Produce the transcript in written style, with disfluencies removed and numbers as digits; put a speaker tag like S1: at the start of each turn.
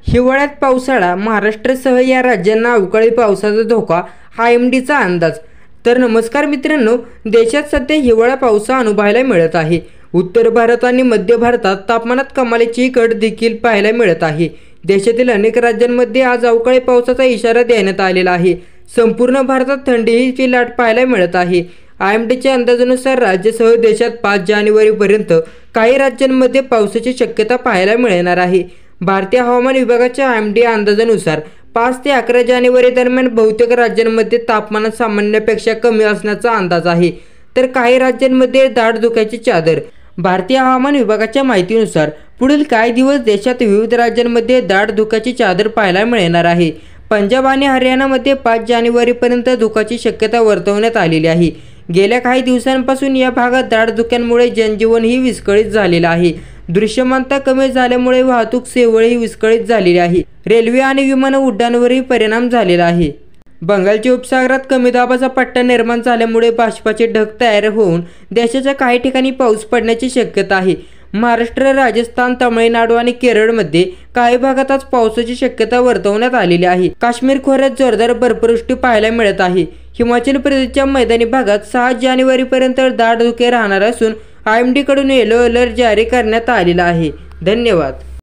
S1: हिवाळ्यात पावसाळा, महाराष्ट्रासह या राज्यांना अवकाळी पावसाचा धोका, IMDचा अंदाज। तर नमस्कार मित्रांनो, देशात सध्या हिवाळा पावसा अनुभवायला मिळत आहे। उत्तर भारत आणि मध्य भारतात तापमानात कमालीची घट देखील पाहायला मिळत आहे। देशातील अनेक राज्यांमध्ये आज अवकाळी पावसाचा इशारा देण्यात आलेला आहे। संपूर्ण भारतात थंडीची लाट पाहायला मिळत आहे। IMDच्या अंदाजानुसार राज्यासह देशात 5 जानेवारीपर्यंत काही राज्यांमध्ये पावसाची शक्यता पाहायला मिळणार आहे। भारतीय हवामान विभागाच्या IMD अंदाजानुसार 5 ते 11 जानेवारी दरम्यान बहुतेक राज्यांमध्ये तापमान सामान्यापेक्षा कमी असण्याचा अंदाज आहे, तर काही राज्यांमध्ये दाट धुक्याची चादर। भारतीय हवामान विभागाच्या माहितीनुसार पुढील काही दिवस देशात विविध राज्यांमध्ये दाट धुक्याची चादर पाहायला मिळणार आहे। पंजाब आणि हरियाणामध्ये 5 जानेवारीपर्यंत धुक्याची शक्यता वर्तवण्यात आलेली आहे। गेल्या काही दिवसांपासून या भागात दाट धुक्यांमुळे जनजीवनही विस्कळीत झालेलं आहे। दृश्यमानता कमी झाल्यामुळे वाहतूक सेवाही विस्कळीत झालेली आहे। रेल्वे आणि विमान उड्डाणावरही परिणाम झालेला आहे। बंगालच्या उपसागरात कमी दाबाचा पट्टा निर्माण झाल्यामुळे बाष्पाचे ढग तयार होऊन देशाच्या काही ठिकाणी पाऊस पडण्याची शक्यता आहे। महाराष्ट्र, राजस्थान, तामिळनाडू आणि केरळमध्ये काही भागात आज पावसाची शक्यता वर्तवण्यात आलेली आहे। काश्मीर खोऱ्यात जोरदार बर्फवृष्टी पाहायला मिळत आहे। हिमाचल प्रदेशच्या मैदानी भागात 6 जानेवारीपर्यंत दाट धुके राहणार असून IMD कडून येलो अलर्ट जारी करण्यात आलेला आहे। धन्यवाद।